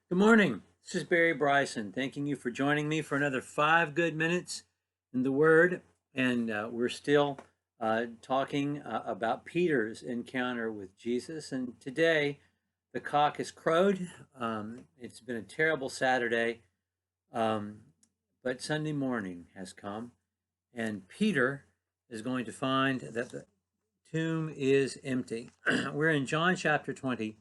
Good morning. This is Barry Bryson, thanking you for joining me for another 5 good minutes in the Word. And we're still talking about Peter's encounter with Jesus. And today, the cock has crowed. It's been a terrible Saturday, but Sunday morning has come, and Peter is going to find that the tomb is empty. We're in John chapter 20.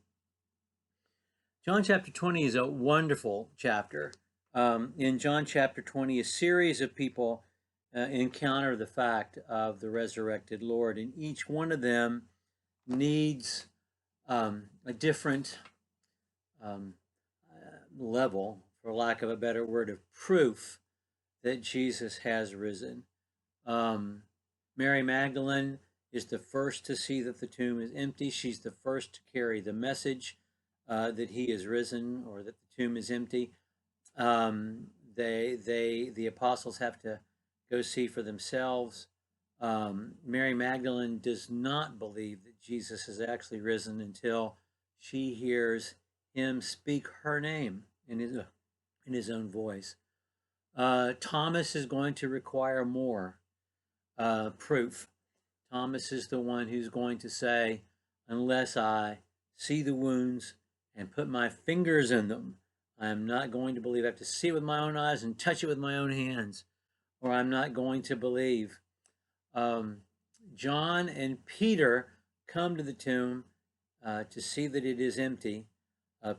John chapter 20 is a wonderful chapter. In John chapter 20, a series of people encounter the fact of the resurrected Lord, and each one of them needs a different level, for lack of a better word, of proof that Jesus has risen. Mary Magdalene is the first to see that the tomb is empty. She's the first to carry the message that he is risen, or that the tomb is empty. The apostles have to go see for themselves. Mary Magdalene does not believe that Jesus has actually risen until she hears him speak her name in his own voice. Thomas is going to require more proof. Thomas is the one who's going to say, unless I see the wounds and put my fingers in them, I am not going to believe. I have to see it with my own eyes and touch it with my own hands, or I'm not going to believe. John and Peter come to the tomb to see that it is empty.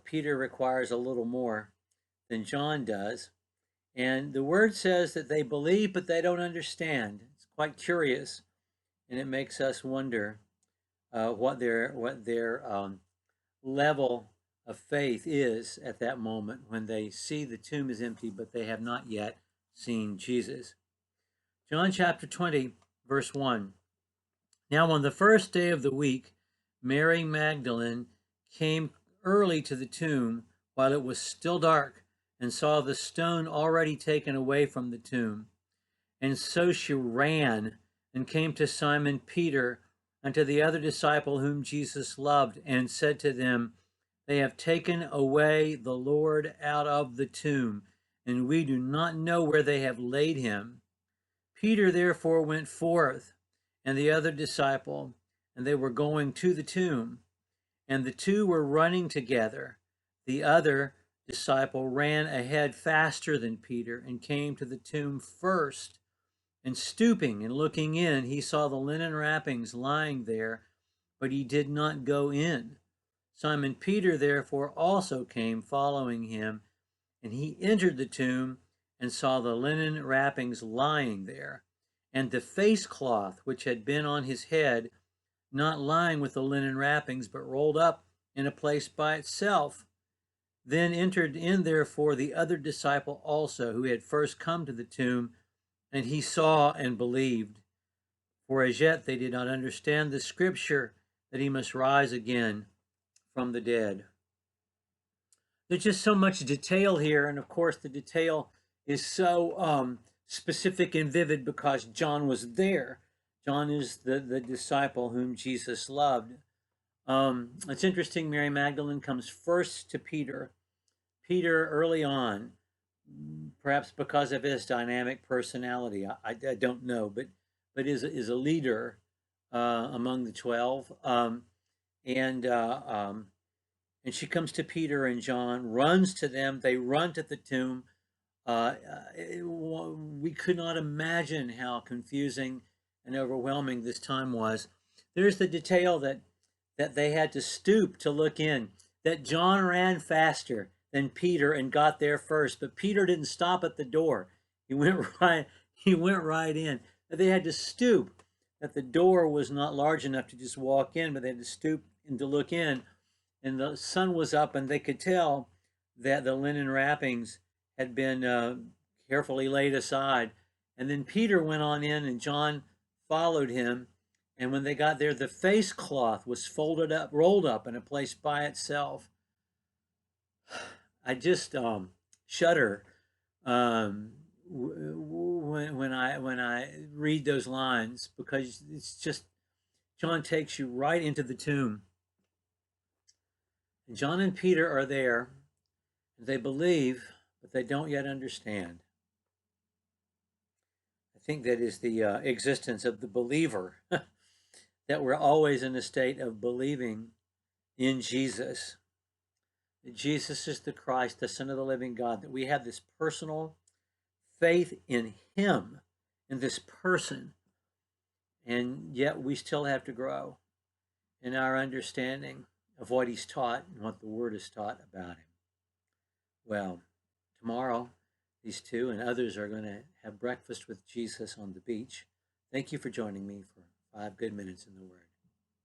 Peter requires a little more than John does. And the word says that they believe, but they don't understand. It's quite curious, and it makes us wonder what their level of faith is at that moment when they see the tomb is empty, but they have not yet seen Jesus. John chapter 20, verse 1. Now on the first day of the week, Mary Magdalene came early to the tomb while it was still dark, and saw the stone already taken away from the tomb. And so she ran and came to Simon Peter and to the other disciple whom Jesus loved, and said to them, they have taken away the Lord out of the tomb, and we do not know where they have laid him. Peter therefore went forth, and the other disciple, and they were going to the tomb. And the two were running together. The other disciple ran ahead faster than Peter, and came to the tomb first. And stooping and looking in, he saw the linen wrappings lying there, but he did not go in. Simon Peter therefore also came following him, and he entered the tomb and saw the linen wrappings lying there, and the face cloth which had been on his head, not lying with the linen wrappings, but rolled up in a place by itself. Then entered in therefore the other disciple also, who had first come to the tomb, and he saw and believed. For as yet they did not understand the scripture that he must rise again from the dead. There's just so much detail here, and of course the detail is so specific and vivid because John was there. John is the disciple whom Jesus loved. It's interesting, Mary Magdalene comes first to Peter. Peter, early on, perhaps because of his dynamic personality, I don't know, but is a leader among the 12. And she comes to Peter and John, runs to them. They run to the tomb. We could not imagine how confusing and overwhelming this time was. There's the detail that they had to stoop to look in, that John ran faster than Peter and got there first, but Peter didn't stop at the door. He went right in. They had to stoop, that the door was not large enough to just walk in, but they had to stoop and to look in. And the sun was up, and they could tell that the linen wrappings had been carefully laid aside. And then Peter went on in, and John followed him. And when they got there, the face cloth was folded up, rolled up in a place by itself. I just shudder when I read those lines, because it's just, John takes you right into the tomb. And John and Peter are there, They believe, but they don't yet understand. I think that is the existence of the believer, that we're always in a state of believing in Jesus. That Jesus is the Christ, the Son of the living God, that we have this personal faith in him, in this person, and yet we still have to grow in our understanding of what he's taught and what the Word has taught about him. Well, tomorrow, these two and others are going to have breakfast with Jesus on the beach. Thank you for joining me for 5 good minutes in the Word.